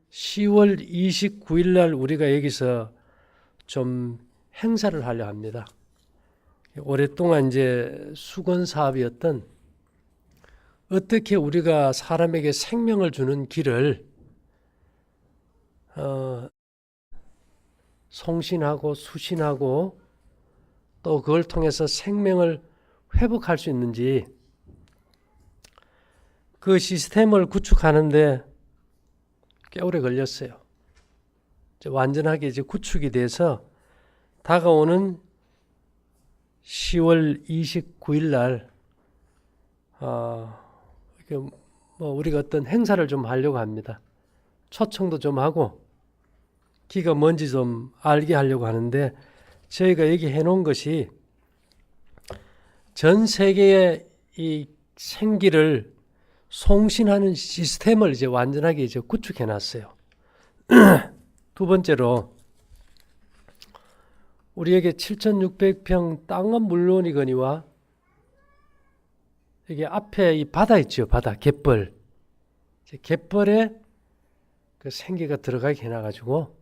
10월 29일 날 우리가 여기서 좀 행사를 하려 합니다. 오랫동안 이제 수건 사업이었던 어떻게 우리가 사람에게 생명을 주는 길을 송신하고 수신하고 또 그걸 통해서 생명을 회복할 수 있는지 그 시스템을 구축하는데 꽤 오래 걸렸어요. 이제 완전하게 이제 구축이 돼서 다가오는 10월 29일 날 우리가 어떤 행사를 좀 하려고 합니다. 초청도 좀 하고 기가 뭔지 좀 알게 하려고 하는데 저희가 여기 해놓은 것이 전 세계의 이 생기를 송신하는 시스템을 이제 완전하게 이제 구축해 놨어요. 두 번째로 우리에게 7,600평 땅은 물론이거니와 이게 앞에 이 바다 있죠. 바다, 갯벌. 갯벌에 그 생기가 들어가게 해놔가지고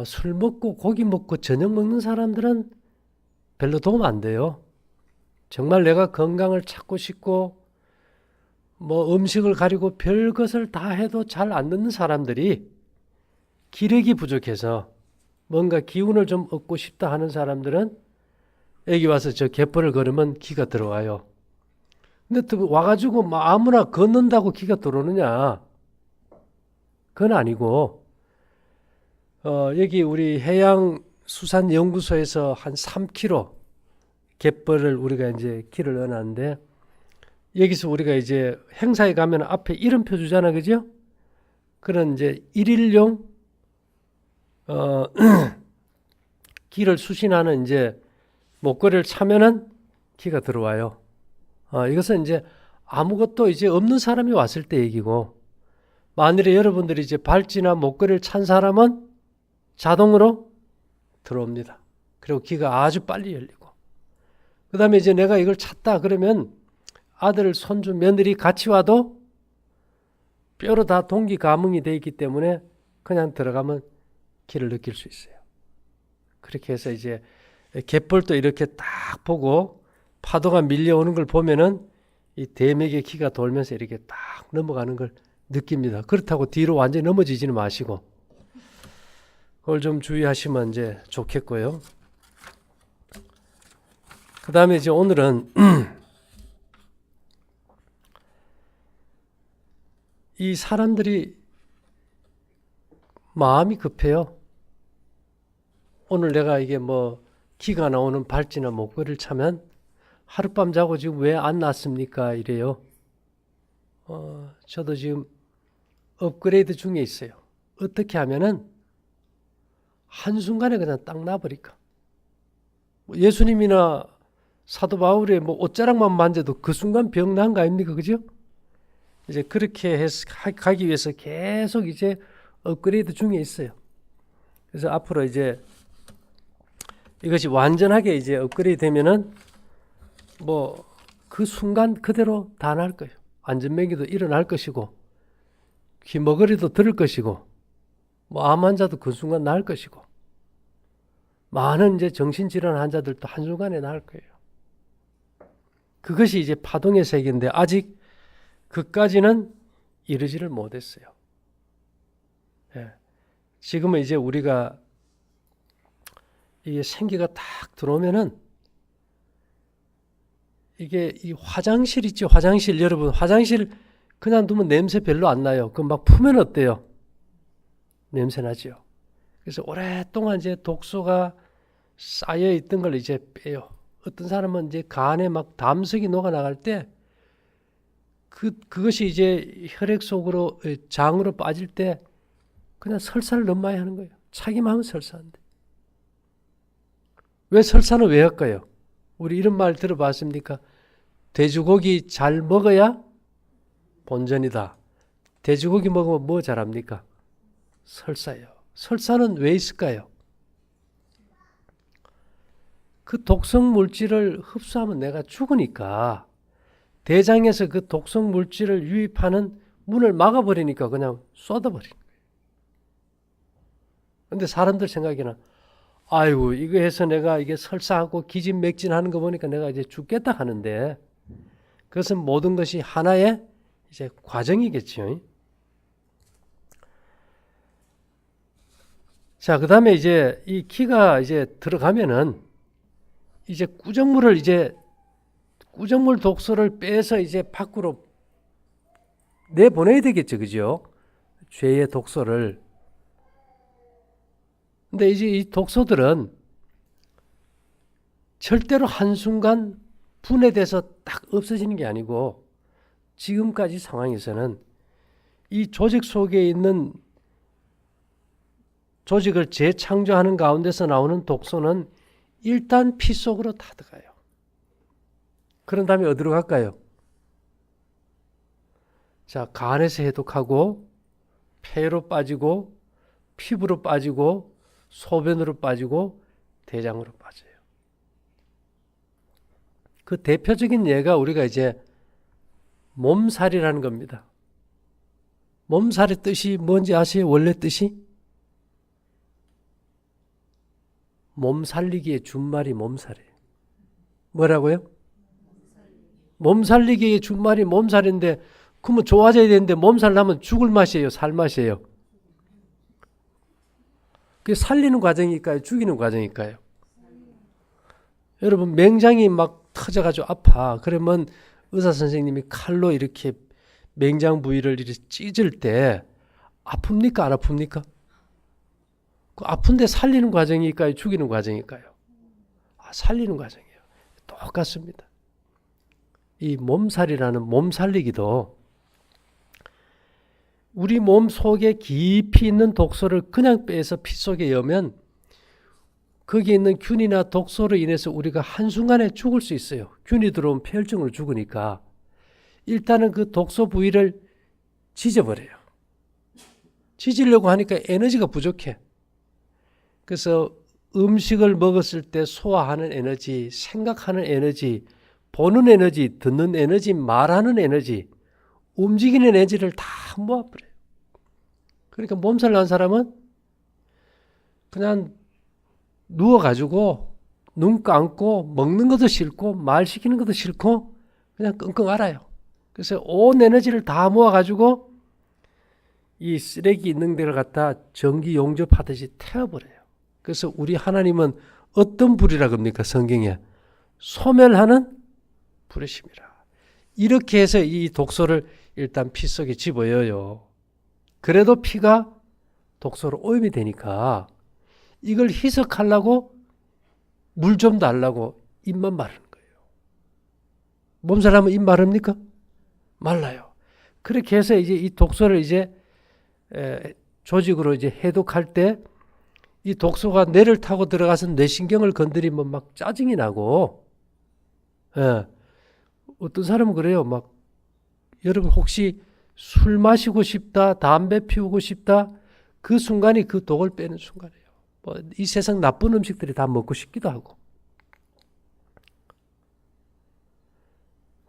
술 먹고 고기 먹고 저녁 먹는 사람들은 별로 도움 안 돼요. 정말 내가 건강을 찾고 싶고 뭐 음식을 가리고 별 것을 다 해도 잘 안 듣는 사람들이 기력이 부족해서 뭔가 기운을 좀 얻고 싶다 하는 사람들은 여기 와서 저 갯벌을 걸으면 기가 들어와요. 근데 또 와가지고 뭐 아무나 걷는다고 기가 들어오느냐? 그건 아니고 여기 우리 해양수산연구소에서 한 3km 갯벌을 우리가 이제 길을 넣어놨는데 여기서 우리가 이제 행사에 가면 앞에 이름표 주잖아, 그죠? 그런 이제 일일용 기를 수신하는 이제 목걸이를 차면은 기가 들어와요. 이것은 이제 아무것도 이제 없는 사람이 왔을 때 얘기고, 만일에 여러분들이 이제 발찌나 목걸이를 찬 사람은 자동으로 들어옵니다. 그리고 기가 아주 빨리 열리고. 그 다음에 이제 내가 이걸 찼다 그러면 아들, 손주, 며느리 같이 와도 뼈로 다 동기 감응이 되어 있기 때문에 그냥 들어가면 기를 느낄 수 있어요. 그렇게 해서 이제 갯벌도 이렇게 딱 보고 파도가 밀려오는 걸 보면은 이 대맥의 기가 돌면서 이렇게 딱 넘어가는 걸 느낍니다. 그렇다고 뒤로 완전히 넘어지지는 마시고 그걸 좀 주의하시면 이제 좋겠고요. 그 다음에 이제 오늘은 이 사람들이 마음이 급해요. 오늘 내가 이게 뭐 기가 나오는 발찌나 목걸이를 차면 하룻밤 자고 지금 왜 안 났습니까? 이래요. 저도 지금 업그레이드 중에 있어요. 어떻게 하면은 한순간에 그냥 딱 나버릴까. 예수님이나 사도 바울의 뭐 옷자락만 만져도 그 순간 병 난 거 아닙니까? 그죠? 이제 그렇게 해서 가기 위해서 계속 이제 업그레이드 중에 있어요. 그래서 앞으로 이제 이것이 완전하게 이제 업그레이드 되면은 뭐 그 순간 그대로 다 날 거예요. 안전뱅이도 일어날 것이고, 귀머거리도 들을 것이고, 뭐 암 환자도 그 순간 날 것이고, 많은 이제 정신질환 환자들도 한순간에 날 거예요. 그것이 이제 파동의 세계인데 아직 그까지는 이르지를 못했어요. 예. 지금은 이제 우리가 이게 생기가 딱 들어오면은 이게 이 화장실 있죠. 화장실 여러분 화장실 그냥 두면 냄새 별로 안 나요. 그 막 풀면 어때요? 냄새 나죠. 그래서 오랫동안 이제 독소가 쌓여 있던 걸 이제 빼요. 어떤 사람은 이제 간에 막 담석이 녹아 나갈 때 그것이 이제 혈액 속으로 장으로 빠질 때 그냥 설사를 너무 많이 하는 거예요. 차기만 하면 설사한대. 왜 설사는 왜 할까요? 우리 이런 말 들어봤습니까? 돼지고기 잘 먹어야 본전이다. 돼지고기 먹으면 뭐 잘합니까? 설사요. 설사는 왜 있을까요? 그 독성 물질을 흡수하면 내가 죽으니까 대장에서 그 독성 물질을 유입하는 문을 막아버리니까 그냥 쏟아버리는 거예요. 근데 사람들 생각에는 아이고 이거 해서 내가 이게 설사하고 기진맥진하는 거 보니까 내가 이제 죽겠다 하는데 그것은 모든 것이 하나의 이제 과정이겠죠. 자, 그 다음에 이제 이 키가 이제 들어가면은 이제 꾸정물 독소를 빼서 이제 밖으로 내보내야 되겠죠. 그죠? 죄의 독소를. 근데 이제 이 독소들은 절대로 한순간 분해돼서 딱 없어지는 게 아니고 지금까지 상황에서는 이 조직 속에 있는 조직을 재창조하는 가운데서 나오는 독소는 일단 피 속으로 다 들어가요. 그런 다음에 어디로 갈까요? 자, 간에서 해독하고 폐로 빠지고 피부로 빠지고 소변으로 빠지고 대장으로 빠져요. 그 대표적인 예가 우리가 이제 몸살이라는 겁니다. 몸살의 뜻이 뭔지 아세요? 원래 뜻이? 몸 살리기의 준말이 몸살이에요. 뭐라고요? 몸 살리기의 준말이 몸살인데 그러면 좋아져야 되는데 몸살 나면 죽을 맛이에요? 살 맛이에요? 그게 살리는 과정일까요? 죽이는 과정일까요? 여러분 맹장이 막 터져가지고 아파. 그러면 의사 선생님이 칼로 이렇게 맹장 부위를 이렇게 찢을 때 아픕니까? 안 아픕니까? 그 아픈데 살리는 과정일까요? 죽이는 과정일까요? 살리는 과정이에요. 똑같습니다. 이 몸살이라는 몸 살리기도 우리 몸 속에 깊이 있는 독소를 그냥 빼서 피 속에 여면 거기에 있는 균이나 독소로 인해서 우리가 한순간에 죽을 수 있어요. 균이 들어오면 폐혈증으로 죽으니까 일단은 그 독소 부위를 지져버려요. 지지려고 하니까 에너지가 부족해. 그래서 음식을 먹었을 때 소화하는 에너지, 생각하는 에너지, 보는 에너지, 듣는 에너지, 말하는 에너지, 움직이는 에너지를 다 모아버려요. 그러니까 몸살 난 사람은 그냥 누워가지고 눈 감고 먹는 것도 싫고 말 시키는 것도 싫고 그냥 끙끙 앓아요. 그래서 온 에너지를 다 모아가지고 이 쓰레기 있는 데를 갖다 전기 용접하듯이 태워버려요. 그래서 우리 하나님은 어떤 불이라 겁니까? 성경에 소멸하는 불이십니다. 이렇게 해서 이 독소를 일단 피 속에 집어넣어요. 그래도 피가 독소로 오염이 되니까 이걸 희석하려고 물 좀 달라고 입만 마르는 거예요. 몸살하면 입 마릅니까? 말라요. 그렇게 해서 이제 이 독소를 이제 조직으로 이제 해독할 때 이 독소가 뇌를 타고 들어가서 뇌신경을 건드리면 막 짜증이 나고, 어떤 사람은 그래요. 막 여러분 혹시 술 마시고 싶다, 담배 피우고 싶다, 그 순간이 그 독을 빼는 순간이에요. 뭐 이 세상 나쁜 음식들이 다 먹고 싶기도 하고.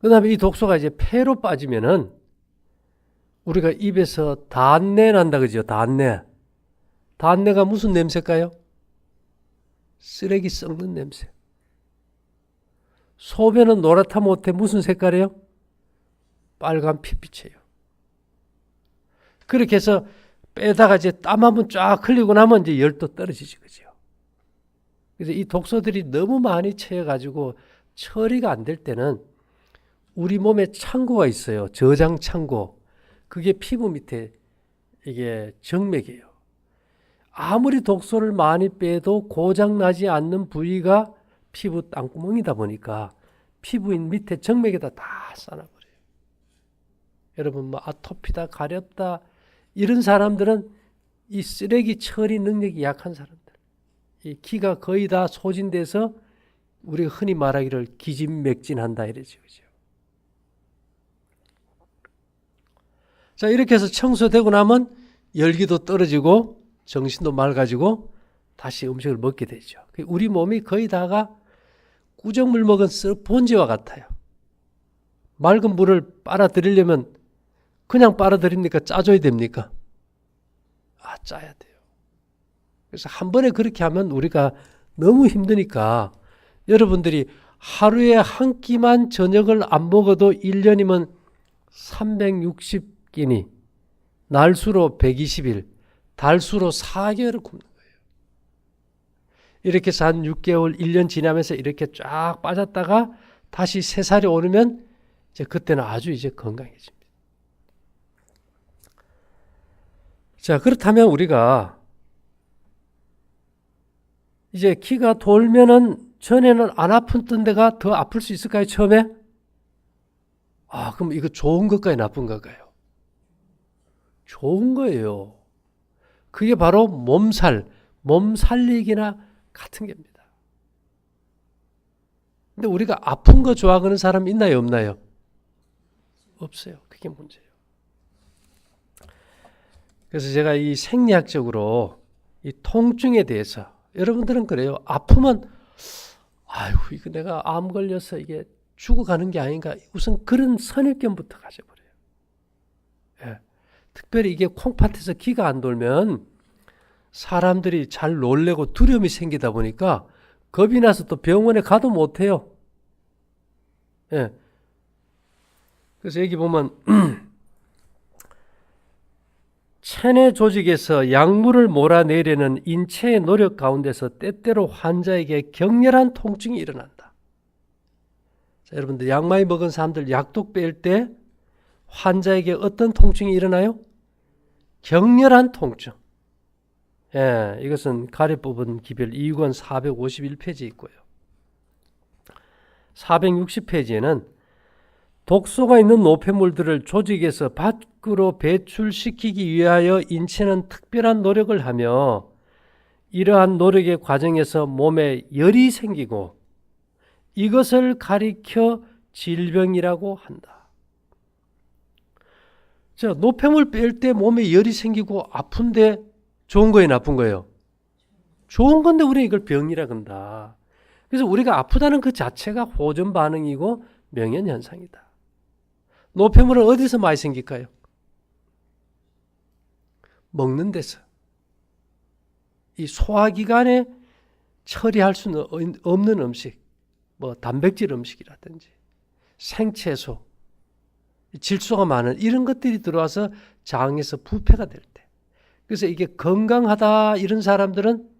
그 다음에 이 독소가 이제 폐로 빠지면은 우리가 입에서 단내 난다 그죠? 단내. 단내가 무슨 냄새일까요? 쓰레기 썩는 냄새. 소변은 노랗다 못해 무슨 색깔이에요? 빨간 핏빛이에요. 그렇게 해서 빼다가 이제 땀 한번 쫙 흘리고 나면 이제 열도 떨어지지, 그죠? 그래서 이 독소들이 너무 많이 채여가지고 처리가 안 될 때는 우리 몸에 창고가 있어요. 저장 창고. 그게 피부 밑에 이게 정맥이에요. 아무리 독소를 많이 빼도 고장나지 않는 부위가 피부 땅구멍이다 보니까 피부 밑에 정맥에다 다 쌓아버려요. 여러분 뭐 아토피다 가렵다 이런 사람들은 이 쓰레기 처리 능력이 약한 사람들. 이 기가 거의 다 소진돼서 우리가 흔히 말하기를 기진맥진한다 이러죠. 그죠? 자, 이렇게 해서 청소되고 나면 열기도 떨어지고 정신도 맑아지고 다시 음식을 먹게 되죠. 우리 몸이 거의 다가 꾸정물 먹은 스펀지와 같아요. 맑은 물을 빨아들이려면 그냥 빨아들입니까? 짜줘야 됩니까? 짜야 돼요. 그래서 한 번에 그렇게 하면 우리가 너무 힘드니까 여러분들이 하루에 한 끼만 저녁을 안 먹어도 1년이면 360끼니, 날수로 120일, 달수로 4개월을 굶는 거예요. 이렇게 해서 한 6개월, 1년 지나면서 이렇게 쫙 빠졌다가 다시 3살이 오르면 이제 그때는 아주 이제 건강해집니다. 자, 그렇다면 우리가 이제 키가 돌면은 전에는 안 아팠던 데가 더 아플 수 있을까요, 처음에? 그럼 이거 좋은 것까요, 나쁜 것까요? 좋은 거예요. 그게 바로 몸 살리기나 같은 겁니다. 근데 우리가 아픈 거 좋아하는 사람 있나요, 없나요? 없어요. 그게 문제예요. 그래서 제가 이 생리학적으로 이 통증에 대해서 여러분들은 그래요. 아프면 이거 내가 암 걸려서 이게 죽어가는 게 아닌가. 우선 그런 선입견부터 가져버려요. 예. 특별히 이게 콩팥에서 기가 안 돌면 사람들이 잘 놀래고 두려움이 생기다 보니까 겁이 나서 또 병원에 가도 못해요. 예. 그래서 여기 보면 체내 조직에서 약물을 몰아내려는 인체의 노력 가운데서 때때로 환자에게 격렬한 통증이 일어난다. 자, 여러분들 약 많이 먹은 사람들 약독 뺄 때 환자에게 어떤 통증이 일어나요? 격렬한 통증. 예, 이것은 가려 뽑은 기별 2권 451페이지에 있고요. 460페이지에는 독소가 있는 노폐물들을 조직에서 밖으로 배출시키기 위하여 인체는 특별한 노력을 하며 이러한 노력의 과정에서 몸에 열이 생기고 이것을 가리켜 질병이라고 한다. 자, 노폐물 뺄 때 몸에 열이 생기고 아픈데 좋은 거예요, 나쁜 거예요? 좋은 건데 우리가 이걸 병이라 한다. 그래서 우리가 아프다는 그 자체가 호전 반응이고 명현현상이다. 노폐물은 어디서 많이 생길까요? 먹는 데서. 이 소화기관에 처리할 수는 없는 음식, 뭐 단백질 음식이라든지 생채소, 질소가 많은 이런 것들이 들어와서 장에서 부패가 될 때. 그래서 이게 건강하다 이런 사람들은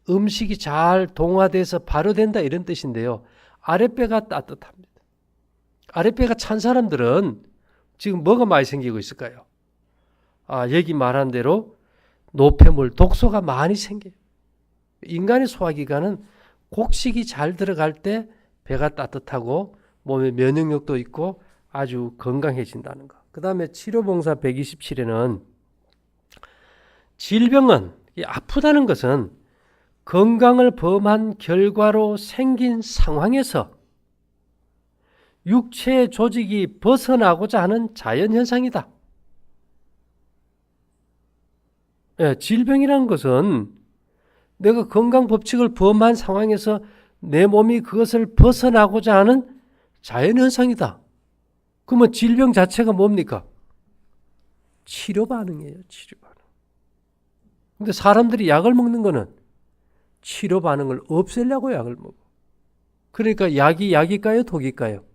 음식이 잘 동화돼서 발효된다 이런 뜻인데요. 아랫배가 따뜻합니다. 아랫배가 찬 사람들은 지금 뭐가 많이 생기고 있을까요? 여기 말한 대로 노폐물, 독소가 많이 생겨요. 인간의 소화기관은 곡식이 잘 들어갈 때 배가 따뜻하고 몸에 면역력도 있고 아주 건강해진다는 거. 그 다음에 치료봉사 127에는 질병은, 아프다는 것은 건강을 범한 결과로 생긴 상황에서 육체의 조직이 벗어나고자 하는 자연현상이다. 예, 질병이라는 것은 내가 건강법칙을 범한 상황에서 내 몸이 그것을 벗어나고자 하는 자연현상이다. 그러면 질병 자체가 뭡니까? 치료 반응이에요. 치료 반응. 근데 사람들이 약을 먹는 거는 치료 반응을 없애려고 약을 먹어. 그러니까 약이 약일까요? 독일까요?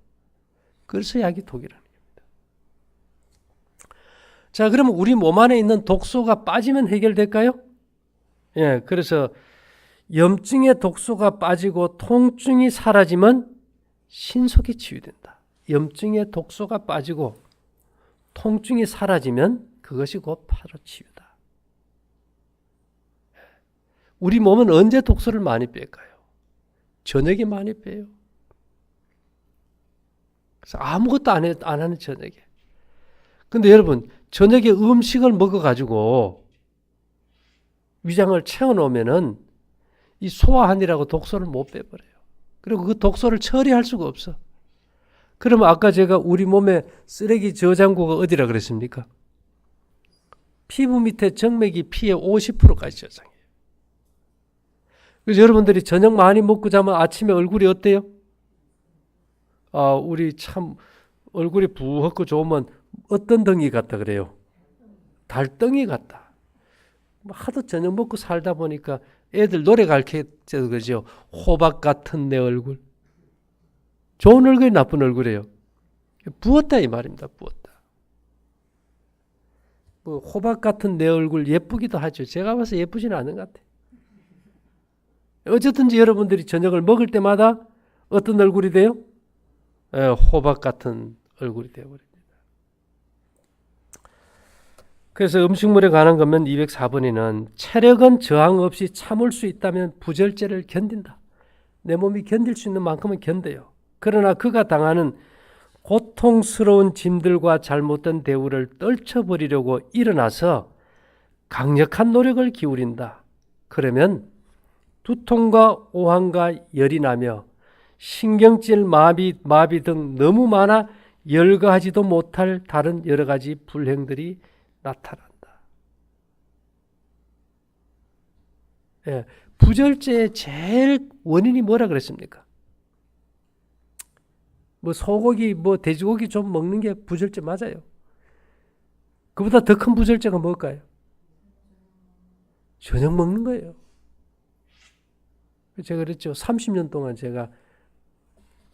그래서 약이 독이라는 겁니다. 자, 그러면 우리 몸 안에 있는 독소가 빠지면 해결될까요? 예, 그래서 염증의 독소가 빠지고 통증이 사라지면 신속히 치유된다. 염증의 독소가 빠지고 통증이 사라지면 그것이 곧 바로 치유다. 우리 몸은 언제 독소를 많이 뺄까요? 저녁에 많이 빼요. 그래서 아무것도 안 하는 저녁에. 근데 여러분, 저녁에 음식을 먹어가지고 위장을 채워놓으면은 이 소화하느라고 독소를 못 빼버려요. 그리고 그 독소를 처리할 수가 없어. 그러면 아까 제가 우리 몸의 쓰레기 저장고가 어디라 그랬습니까? 피부 밑에 정맥이 피의 50%까지 저장해요. 그래서 여러분들이 저녁 많이 먹고 자면 아침에 얼굴이 어때요? 우리 참 얼굴이 부었고 좋으면 어떤 덩이 같다 그래요? 달덩이 같다. 하도 저녁 먹고 살다 보니까 애들 노래 가르쳐도 그러죠. 호박 같은 내 얼굴. 좋은 얼굴이 나쁜 얼굴이에요. 부었다 이 말입니다. 부었다. 뭐 호박 같은 내 얼굴 예쁘기도 하죠. 제가 봐서 예쁘지는 않은 것 같아요. 어쨌든지 여러분들이 저녁을 먹을 때마다 어떤 얼굴이 돼요? 호박 같은 얼굴이 되어버립니다. 그래서 음식물에 관한 것면 204번에는 체력은 저항 없이 참을 수 있다면 부절제를 견딘다. 내 몸이 견딜 수 있는 만큼은 견뎌요. 그러나 그가 당하는 고통스러운 짐들과 잘못된 대우를 떨쳐버리려고 일어나서 강력한 노력을 기울인다. 그러면 두통과 오한과 열이 나며 신경질 마비 등 너무 많아 열거하지도 못할 다른 여러 가지 불행들이 나타난다. 예, 부절제의 제일 원인이 뭐라 그랬습니까? 뭐 소고기, 뭐 돼지고기 좀 먹는 게 부절제 맞아요. 그보다 더 큰 부절제가 뭘까요? 저녁 먹는 거예요. 제가 그랬죠. 30년 동안 제가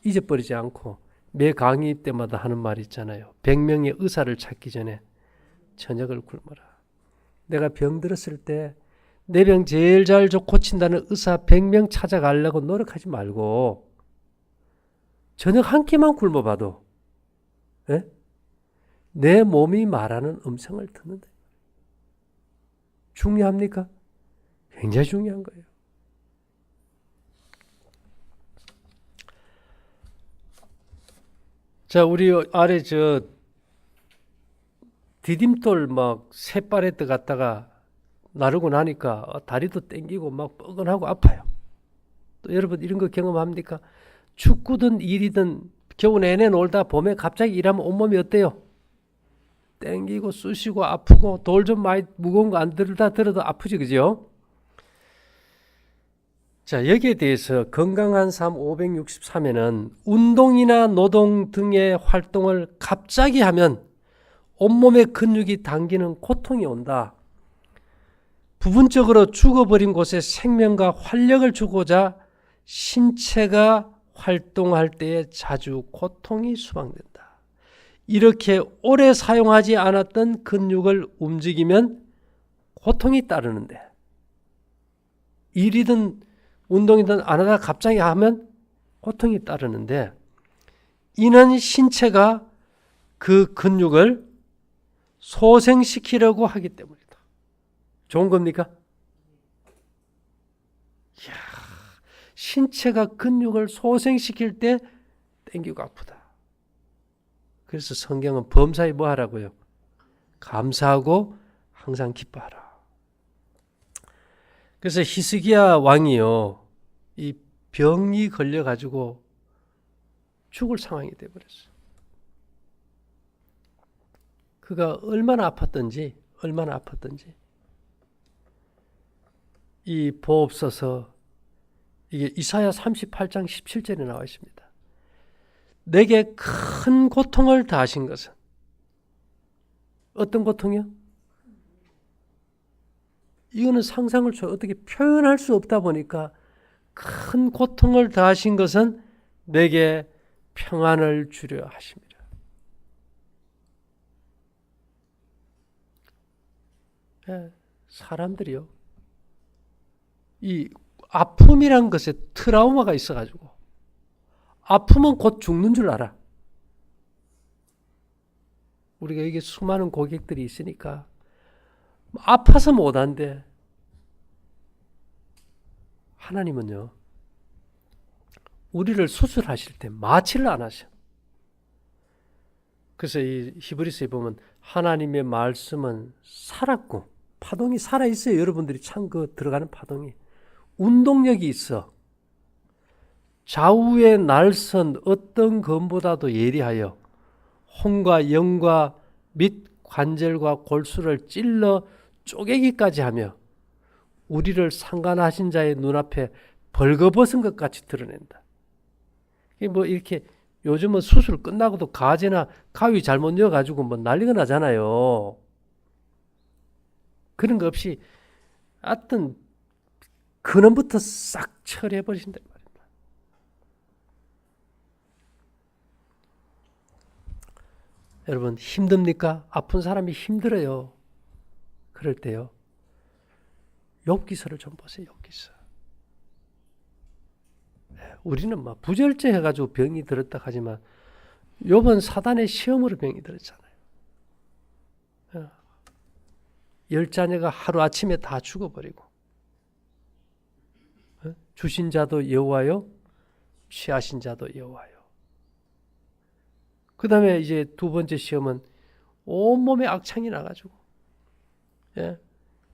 잊어버리지 않고 매 강의 때마다 하는 말이 있잖아요. 100명의 의사를 찾기 전에 저녁을 굶어라. 내가 병들었을 때 내 병 제일 잘 고친다는 의사 100명 찾아가려고 노력하지 말고 저녁 한 끼만 굶어봐도 내 몸이 말하는 음성을 듣는다. 중요합니까? 굉장히 중요한 거예요. 자, 우리 아래 디딤돌 막 쇳바레트 갖다가 나르고 나니까 다리도 땡기고 막 뻐근하고 아파요. 또 여러분 이런 거 경험합니까? 축구든 일이든 겨우 내내 놀다 봄에 갑자기 일하면 온몸이 어때요? 땡기고 쑤시고 아프고 돌 좀 많이 무거운 거 안 들어도 아프지, 그죠? 자, 여기에 대해서 건강한 삶 563에는 운동이나 노동 등의 활동을 갑자기 하면 온몸의 근육이 당기는 고통이 온다. 부분적으로 죽어버린 곳에 생명과 활력을 주고자 신체가 활동할 때에 자주 고통이 수반된다. 이렇게 오래 사용하지 않았던 근육을 움직이면 고통이 따르는데 일이든 운동이든 안 하다가 갑자기 하면 고통이 따르는데 이는 신체가 그 근육을 소생시키려고 하기 때문이다. 좋은 겁니까? 이야, 신체가 근육을 소생시킬 때 땡기고 아프다. 그래서 성경은 범사에 뭐 하라고요? 감사하고 항상 기뻐하라. 그래서 히스기야 왕이요, 이 병이 걸려가지고 죽을 상황이 되어버렸어요. 그가 얼마나 아팠던지 이 보옵소서 이게 이사야 38장 17절에 나와 있습니다. 내게 큰 고통을 다하신 것은 어떤 고통이요? 이거는 상상을 어떻게 표현할 수 없다 보니까 큰 고통을 다하신 것은 내게 평안을 주려 하십니다. 사람들이요, 이 아픔이란 것에 트라우마가 있어가지고 아프면 곧 죽는 줄 알아. 우리가 이게 수많은 고객들이 있으니까 아파서 못한대. 하나님은요, 우리를 수술하실 때 마취를 안 하셔. 그래서 이 히브리서에 보면 하나님의 말씀은 살았고 파동이 살아있어요. 여러분들이 참 그 들어가는 파동이 운동력이 있어. 좌우의 날선 어떤 검보다도 예리하여 혼과 영과 및 관절과 골수를 찔러 쪼개기까지 하며 우리를 상관하신 자의 눈앞에 벌거벗은 것 같이 드러낸다. 뭐 이렇게 요즘은 수술 끝나고도 가제나 가위 잘못 넣어가지고 뭐 난리가 나잖아요. 그런 거 없이 하여튼 근원부터 싹 처리해버리신단 말입니다. 여러분 힘듭니까? 아픈 사람이 힘들어요. 그럴 때요. 욥기서를 좀 보세요. 욥기서. 우리는 막 부절제 해가지고 병이 들었다 하지만 욥은 사단의 시험으로 병이 들었잖아요. 10자녀가 하루아침에 다 죽어버리고 주신 자도 여호와요, 취하신 자도 여호와요. 그 다음에 이제 두 번째 시험은 온몸에 악창이 나가지고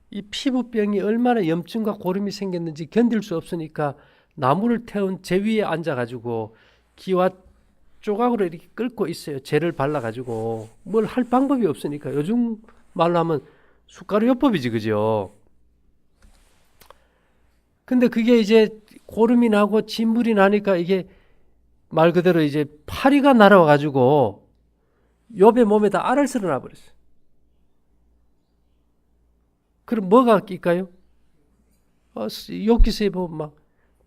이 피부병이 얼마나 염증과 고름이 생겼는지 견딜 수 없으니까 나무를 태운 재 위에 앉아가지고 기와 조각으로 이렇게 끓고 있어요. 재를 발라가지고 뭘 할 방법이 없으니까 요즘 말로 하면 숟가루요법이지, 그죠? 근데 그게 이제 고름이 나고 진물이 나니까 이게 말 그대로 이제 파리가 날아와가지고 욥의 몸에다 알을 쓸어놔 버렸어요. 그럼 뭐가 낄까요? 욥기서에 보면 막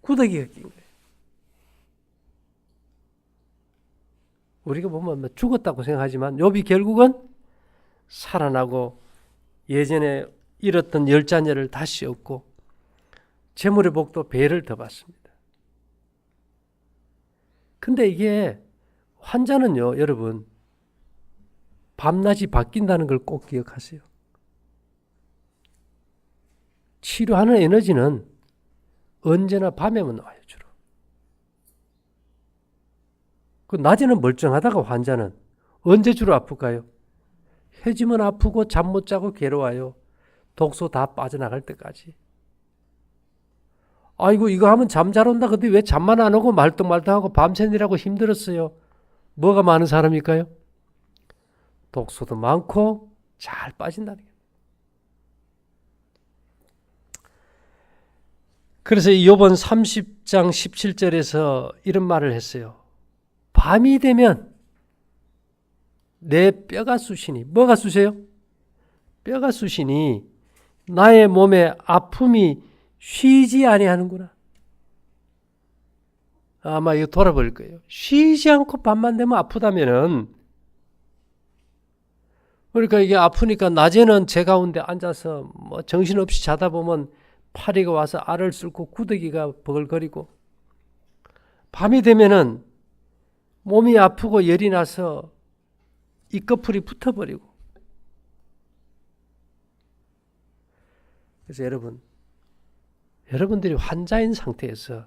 구더기가 낀 거예요. 우리가 보면 죽었다고 생각하지만 욥이 결국은 살아나고 예전에 잃었던 10자녀를 다시 얻고 재물의 복도 배를 더 받습니다. 근데 이게 환자는요, 여러분, 밤낮이 바뀐다는 걸 꼭 기억하세요. 치료하는 에너지는 언제나 밤에만 나와요, 주로. 그 낮에는 멀쩡하다가 환자는 언제 주로 아플까요? 해지면 아프고 잠 못 자고 괴로워요. 독소 다 빠져나갈 때까지. 아이고 이거 하면 잠 잘 온다. 근데 왜 잠만 안 오고 말똥말똥하고 밤새느라고 힘들었어요. 뭐가 많은 사람일까요? 독소도 많고 잘 빠진다는 거예요. 그래서 욥은 30장 17절에서 이런 말을 했어요. 밤이 되면 내 뼈가 쑤시니. 뭐가 쑤세요? 뼈가 쑤시니 나의 몸에 아픔이 쉬지 아니하는구나. 아마 이거 돌아버릴 거예요. 쉬지 않고 밤만 되면 아프다면은, 그러니까 이게 아프니까 낮에는 제 가운데 앉아서 뭐 정신없이 자다 보면 파리가 와서 알을 쓸고 구더기가 버글거리고, 밤이 되면은 몸이 아프고 열이 나서 입꺼풀이 붙어버리고. 그래서 여러분들이 환자인 상태에서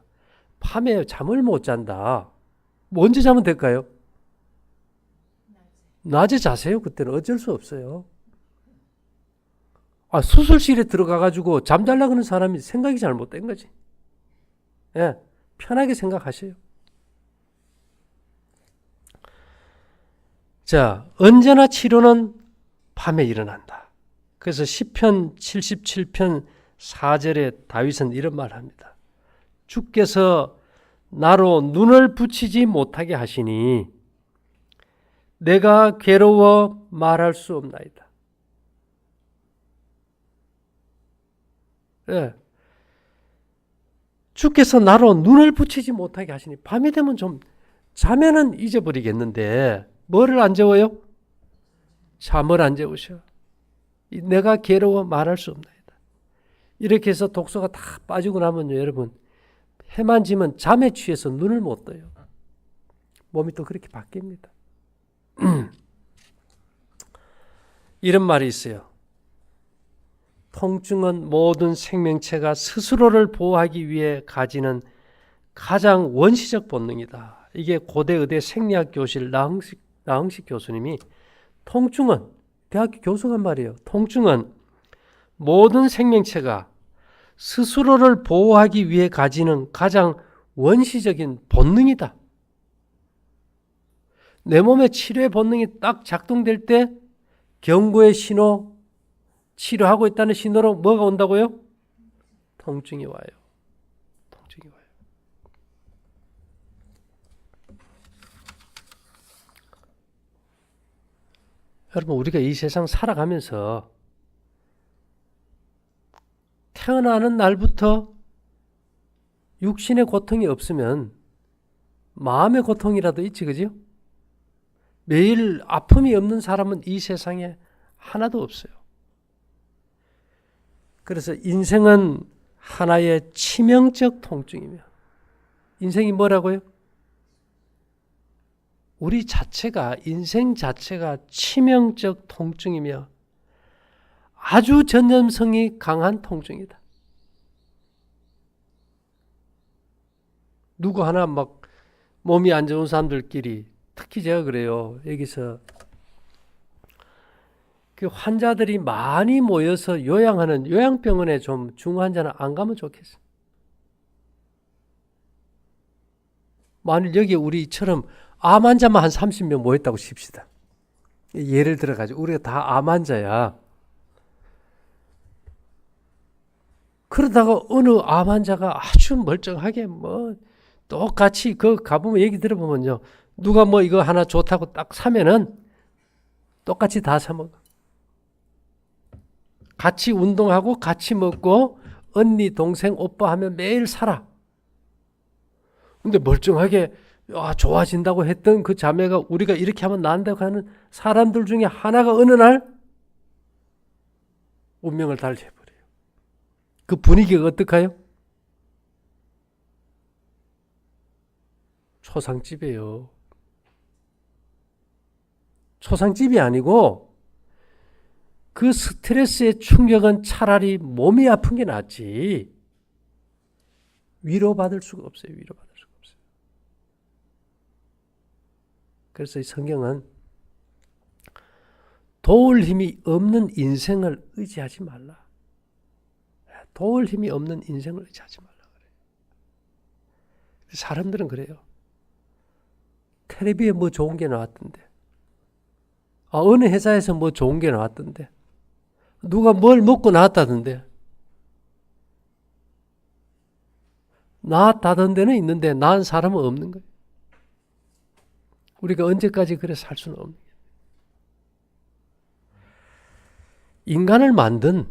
밤에 잠을 못 잔다. 뭐 언제 자면 될까요? 낮에 자세요. 그때는 어쩔 수 없어요. 수술실에 들어가가지고 잠자려고 하는 사람이 생각이 잘못된 거지. 예, 편하게 생각하세요. 자, 언제나 치료는 밤에 일어난다. 그래서 시편 77편 4절에 다윗은 이런 말을 합니다. 주께서 나로 눈을 붙이지 못하게 하시니 내가 괴로워 말할 수 없나이다. 네. 주께서 나로 눈을 붙이지 못하게 하시니 밤이 되면 좀 자면은 잊어버리겠는데 뭐를 안 재워요? 잠을 안 재우셔. 내가 괴로워 말할 수 없나이다. 이렇게 해서 독소가 다 빠지고 나면요, 여러분 해만 지면 잠에 취해서 눈을 못 떠요. 몸이 또 그렇게 바뀝니다. 이런 말이 있어요. 통증은 모든 생명체가 스스로를 보호하기 위해 가지는 가장 원시적 본능이다. 이게 고대 의대 생리학 교실 나흥식 교수님이 통증은, 대학교 교수가 말이에요. 통증은 모든 생명체가 스스로를 보호하기 위해 가지는 가장 원시적인 본능이다. 내 몸의 치료의 본능이 딱 작동될 때 경고의 신호, 치료하고 있다는 신호로 뭐가 온다고요? 통증이 와요. 통증이 와요. 여러분, 우리가 이 세상 살아가면서 태어나는 날부터 육신의 고통이 없으면 마음의 고통이라도 있지, 그죠? 매일 아픔이 없는 사람은 이 세상에 하나도 없어요. 그래서 인생은 하나의 치명적 통증이며, 인생이 뭐라고요? 우리 자체가, 인생 자체가 치명적 통증이며 아주 전염성이 강한 통증이다. 누구 하나 막 몸이 안 좋은 사람들끼리, 특히 제가 그래요. 여기서 그 환자들이 많이 모여서 요양하는 요양병원에 좀 중환자는 안 가면 좋겠어. 만일 여기 우리처럼 암 환자만 한 30명 모였다고 칩시다. 예를 들어가지고 우리가 다 암 환자야. 그러다가 어느 암 환자가 아주 멀쩡하게 뭐 똑같이 그 가보면 얘기 들어보면요. 누가 뭐 이거 하나 좋다고 딱 사면은 똑같이 다 사먹어. 같이 운동하고 같이 먹고 언니, 동생, 오빠 하면 매일 살아. 근데 멀쩡하게 좋아진다고 했던 그 자매가 우리가 이렇게 하면 나은다고 하는 사람들 중에 하나가 어느 날 운명을 달리해버려요. 그 분위기가 어떡해요? 초상집이에요. 초상집이 아니고 그 스트레스의 충격은 차라리 몸이 아픈 게 낫지. 위로받을 수가 없어요. 위로받을 수가 없어요. 그래서 이 성경은 도울 힘이 없는 인생을 의지하지 말라. 도울 힘이 없는 인생을 의지하지 말라 그래요. 사람들은 그래요. 텔레비에 뭐 좋은 게 나왔던데. 어느 회사에서 뭐 좋은 게 나왔던데. 누가 뭘 먹고 나왔다던데. 나았다던 데는 있는데 나은 사람은 없는 거예요. 우리가 언제까지 그래 살 수는 없는 거예요. 인간을 만든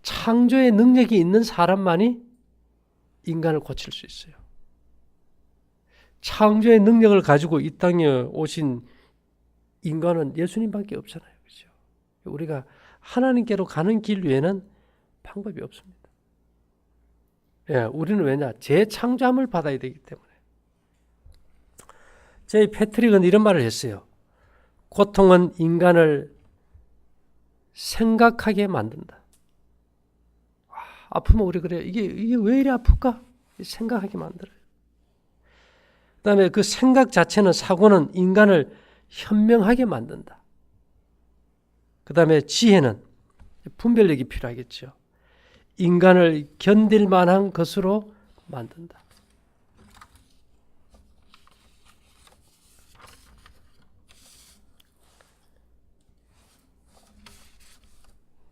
창조의 능력이 있는 사람만이 인간을 고칠 수 있어요. 창조의 능력을 가지고 이 땅에 오신 인간은 예수님밖에 없잖아요. 그렇죠? 우리가 하나님께로 가는 길 외에는 방법이 없습니다. 예, 우리는 왜냐? 재창조함을 받아야 되기 때문에. 저희 패트릭은 이런 말을 했어요. 고통은 인간을 생각하게 만든다. 아프면 우리 그래요. 이게 왜 이리 아플까? 생각하게 만들어요. 그 다음에 그 생각 자체는, 사고는 인간을 현명하게 만든다. 그 다음에 지혜는 분별력이 필요하겠죠. 인간을 견딜 만한 것으로 만든다.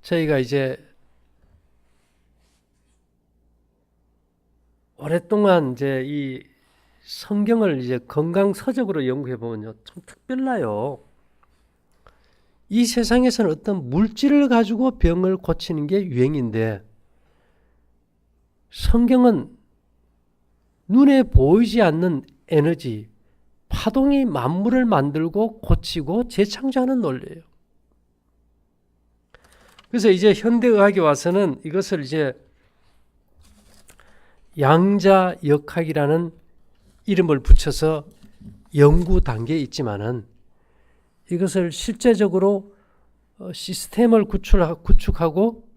저희가 이제 오랫동안 이제 이 성경을 이제 건강서적으로 연구해 보면요, 좀 특별나요. 이 세상에서는 어떤 물질을 가지고 병을 고치는 게 유행인데, 성경은 눈에 보이지 않는 에너지, 파동이 만물을 만들고 고치고 재창조하는 논리예요. 그래서 이제 현대의학에 와서는 이것을 이제 양자역학이라는 이름을 붙여서 연구 단계에 있지만은, 이것을 실제적으로 시스템을 구축하고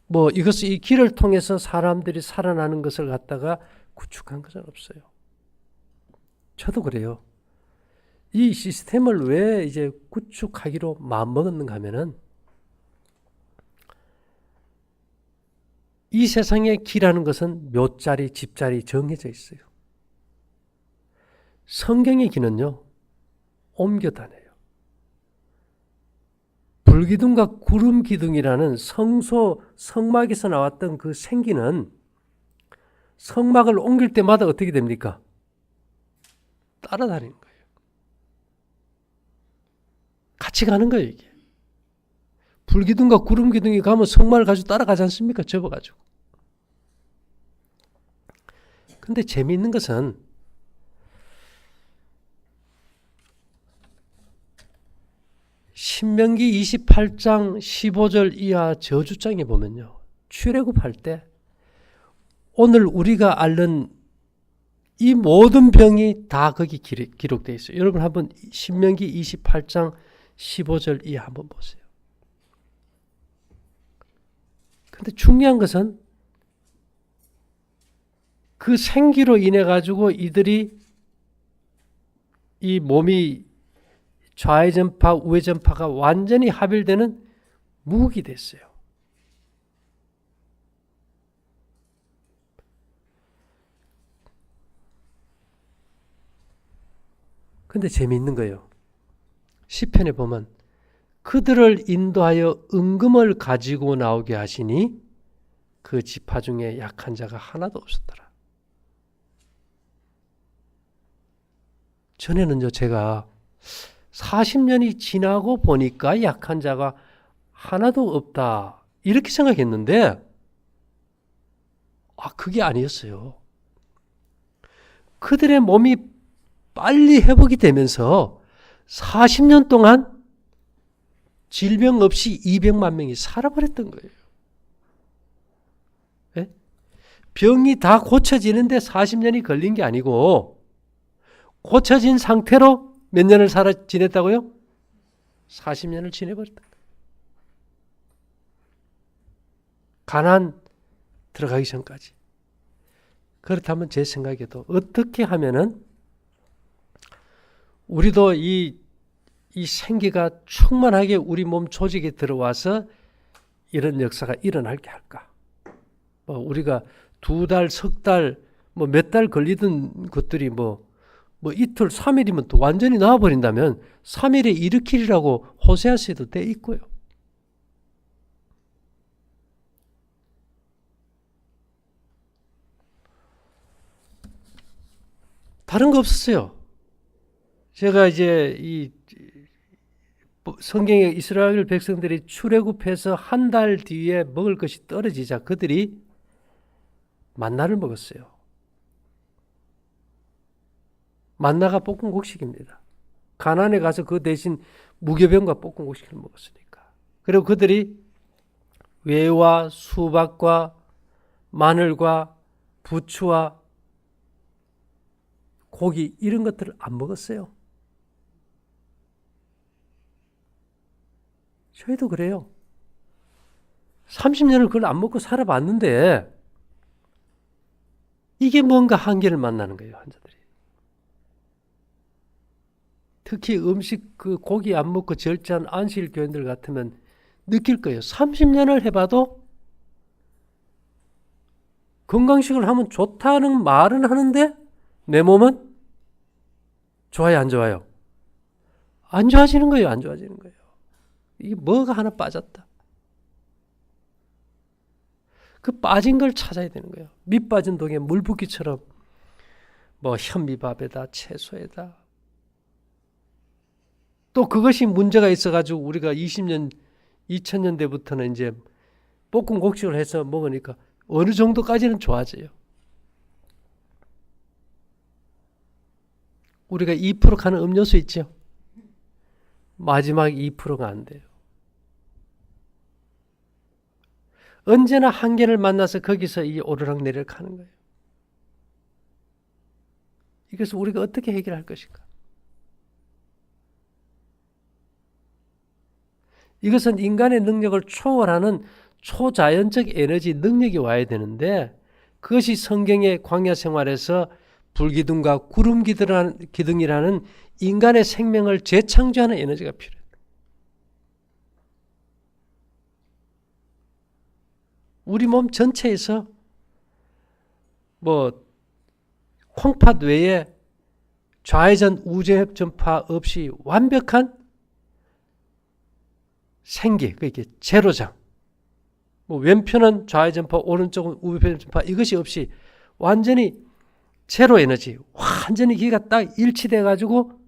뭐 이것을 이 길을 통해서 사람들이 살아나는 것을 갖다가 구축한 것은 없어요. 저도 그래요. 이 시스템을 왜 이제 구축하기로 마음먹었는가 하면은, 이 세상의 길하는 것은 묘자리, 집자리 정해져 있어요. 성경의 길은요, 옮겨 다녀요. 불기둥과 구름기둥이라는 성막에서 나왔던 그 생기는 성막을 옮길 때마다 어떻게 됩니까? 따라다니는 거예요. 같이 가는 거예요, 이게. 불기둥과 구름기둥이 가면 성마를 가지고 따라가지 않습니까? 접어가지고. 근데 재미있는 것은 신명기 28장 15절 이하 저주장에 보면요. 출애굽할 때 오늘 우리가 앓는 이 모든 병이 다 거기 기록되어 있어요. 여러분 한번 신명기 28장 15절 이하 한번 보세요. 근데 중요한 것은 그 생기로 인해 가지고 이들이 이 몸이 좌회전파, 우회전파가 완전히 합일되는 무국이 됐어요. 근데 재미있는 거예요. 시편에 보면 그들을 인도하여 은금을 가지고 나오게 하시니 그 지파 중에 약한 자가 하나도 없었더라. 전에는요, 제가 40년이 지나고 보니까 약한 자가 하나도 없다. 이렇게 생각했는데, 그게 아니었어요. 그들의 몸이 빨리 회복이 되면서 40년 동안 질병 없이 200만 명이 살아버렸던 거예요. 네? 병이 다 고쳐지는데 40년이 걸린 게 아니고 고쳐진 상태로 몇 년을 지냈다고요? 40년을 지내버렸다. 가나안 들어가기 전까지. 그렇다면 제 생각에도 어떻게 하면은 우리도 이 생기가 충만하게 우리 몸 조직에 들어와서 이런 역사가 일어나게 할까? 우리가 2달, 석 달, 몇 달 걸리던 것들이 이틀, 3일이면 또 완전히 나와버린다면 3일에 일으키리라고 호세아서에도 돼 있고요. 다른 거 없었어요. 제가 이제 이 성경에 이스라엘 백성들이 출애굽해서 한 달 뒤에 먹을 것이 떨어지자 그들이 만나를 먹었어요. 만나가 볶은 곡식입니다. 가나안에 가서 그 대신 무교병과 볶은 곡식을 먹었으니까. 그리고 그들이 외와 수박과 마늘과 부추와 고기 이런 것들을 안 먹었어요. 저희도 그래요. 30년을 그걸 안 먹고 살아봤는데 이게 뭔가 한계를 만나는 거예요, 환자들이. 특히 음식 그 고기 안 먹고 절제한 안식일 교인들 같으면 느낄 거예요. 30년을 해봐도 건강식을 하면 좋다는 말은 하는데 내 몸은 좋아요, 안 좋아요? 안 좋아지는 거예요, 안 좋아지는 거예요. 이게 뭐가 하나 빠졌다. 그 빠진 걸 찾아야 되는 거예요. 밑 빠진 독에 물 붓기처럼 현미밥에다 채소에다 또 그것이 문제가 있어가지고 우리가 2000년대부터는 이제 볶음 곡식을 해서 먹으니까 어느 정도까지는 좋아져요. 우리가 2% 가는 음료수 있죠? 마지막 2%가 안 돼요. 언제나 한계를 만나서 거기서 이 오르락내리락 하는 거예요. 이것을 우리가 어떻게 해결할 것인가? 이것은 인간의 능력을 초월하는 초자연적 에너지 능력이 와야 되는데 그것이 성경의 광야 생활에서 불기둥과 구름기둥이라는 인간의 생명을 재창조하는 에너지가 필요해요. 우리 몸 전체에서 콩팥 외에 좌회전 우회전파 없이 완벽한 생기, 그게 제로장. 왼편은 좌회전파, 오른쪽은 우회전파 이것이 없이 완전히 제로 에너지, 완전히 기가 딱 일치돼 가지고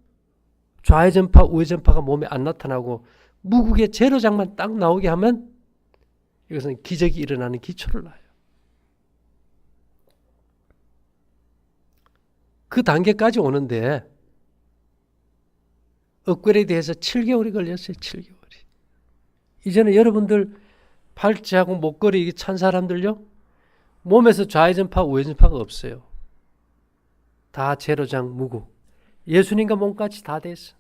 좌회전파, 우회전파가 몸에 안 나타나고 무국의 제로장만 딱 나오게 하면 이것은 기적이 일어나는 기초를 놔요. 그 단계까지 오는데 업그레이드해서 7개월이 걸렸어요. 7개월이. 이제는 여러분들 팔찌하고 목걸이 찬 사람들요, 몸에서 좌회전파, 우회전파가 없어요. 다 제로장 무국. 예수님과 몸같이 다 됐어.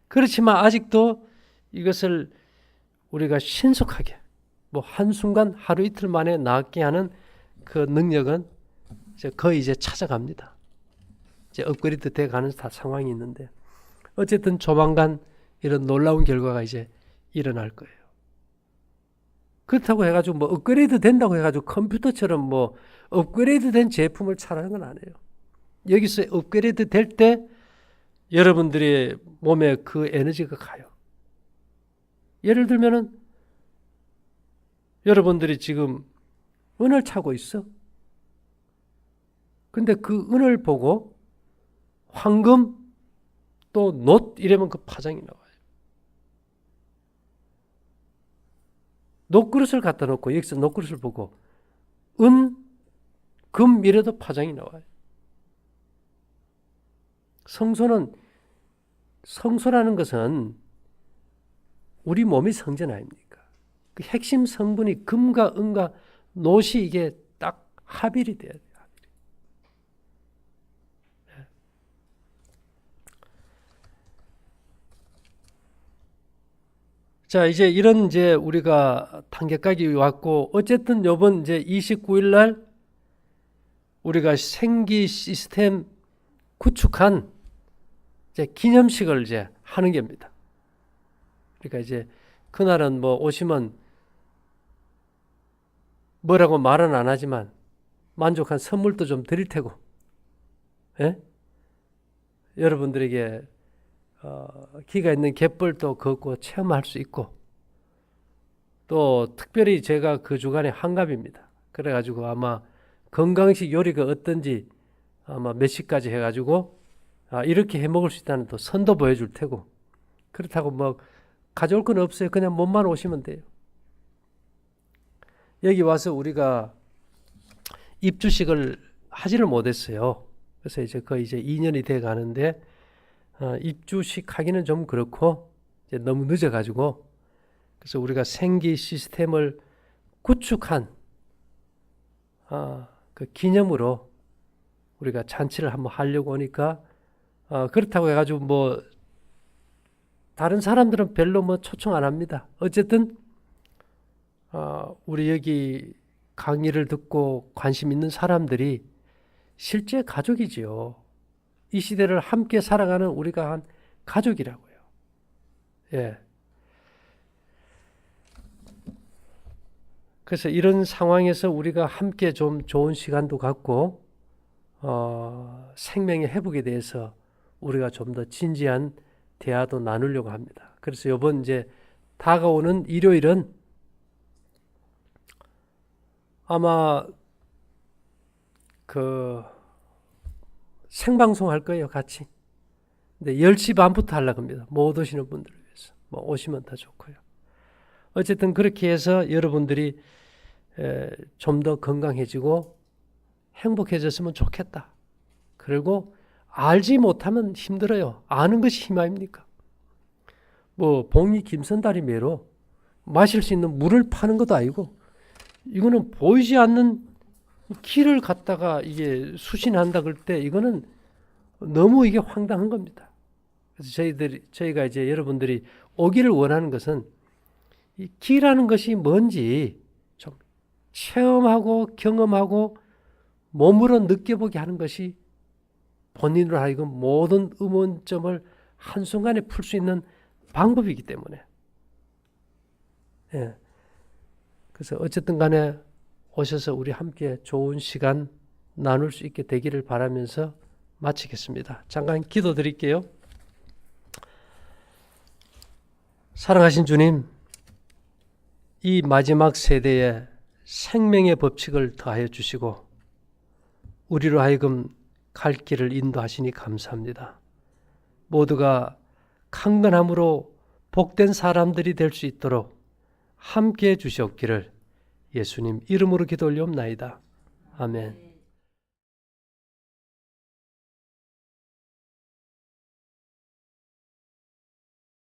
그렇지만 아직도 이것을 우리가 신속하게 한순간 하루 이틀 만에 낫게 하는 그 능력은 거의 이제 찾아갑니다. 이제 업그레이드 돼 가는 상황이 있는데, 어쨌든 조만간 이런 놀라운 결과가 이제 일어날 거예요. 그렇다고 해가지고 업그레이드 된다고 해가지고 컴퓨터처럼 업그레이드 된 제품을 차라는 건 아니에요. 여기서 업그레이드 될 때 여러분들의 몸에 그 에너지가 가요. 예를 들면은 여러분들이 지금 은을 차고 있어. 근데 그 은을 보고 황금 또 놋 이러면 그 파장이 나와요. 놋그릇을 갖다 놓고 여기서 놋그릇을 보고 은, 금 이래도 파장이 나와요. 성소라는 것은 우리 몸이 성전 아닙니까? 그 핵심 성분이 금과 은과 놋이 이게 딱 합일이 돼야 돼요. 자, 이제 이런 우리가 단계까지 왔고, 어쨌든 요번 이제 29일 날 우리가 생기 시스템 구축한 이제 기념식을 이제 하는 겁니다. 그러니까 이제 그날은 오시면 뭐라고 말은 안 하지만 만족한 선물도 좀 드릴 테고, 예? 여러분들에게 기가 있는 갯벌도 걷고 체험할 수 있고, 또 특별히 제가 그 주간에 한갑입니다. 그래가지고 아마 건강식 요리가 어떤지 아마 몇 시까지 해가지고 이렇게 해 먹을 수 있다는 또 선도 보여줄 테고, 그렇다고 가져올 건 없어요. 그냥 몸만 오시면 돼요. 여기 와서 우리가 입주식을 하지를 못했어요. 그래서 이제 거의 이제 2년이 돼 가는데, 입주식 하기는 좀 그렇고 이제 너무 늦어가지고, 그래서 우리가 생기 시스템을 구축한 그 기념으로 우리가 잔치를 한번 하려고 하니까, 그렇다고 해가지고 다른 사람들은 별로 초청 안 합니다. 어쨌든 우리 여기 강의를 듣고 관심 있는 사람들이 실제 가족이지요. 이 시대를 함께 살아가는 우리가 한 가족이라고요. 예. 그래서 이런 상황에서 우리가 함께 좀 좋은 시간도 갖고 생명의 회복에 대해서 우리가 좀 더 진지한 대화도 나누려고 합니다. 그래서 이번 이제 다가오는 일요일은 아마 생방송 할 거예요, 같이. 근데 10시 반부터 하려고 합니다. 못 오시는 분들을 위해서. 오시면 더 좋고요. 어쨌든 그렇게 해서 여러분들이 좀 더 건강해지고 행복해졌으면 좋겠다. 그리고 알지 못하면 힘들어요. 아는 것이 힘 아닙니까? 봉이 김선달이 매로 마실 수 있는 물을 파는 것도 아니고, 이거는 보이지 않는 길을 갖다가 이게 수신한다 그럴 때 이거는 너무 이게 황당한 겁니다. 그래서 저희가 이제 여러분들이 오기를 원하는 것은 이 길이라는 것이 뭔지 좀 체험하고 경험하고 몸으로 느껴보게 하는 것이 본인으로 하여금 모든 의문점을 한순간에 풀 수 있는 방법이기 때문에. 예. 그래서 어쨌든 간에 오셔서 우리 함께 좋은 시간 나눌 수 있게 되기를 바라면서 마치겠습니다. 잠깐 기도 드릴게요. 사랑하신 주님, 이 마지막 세대에 생명의 법칙을 더하여 주시고 우리로 하여금 갈 길을 인도하시니 감사합니다. 모두가 강건함으로 복된 사람들이 될 수 있도록 함께해 주시옵기를 예수님 이름으로 기도 올리옵나이다. 아멘.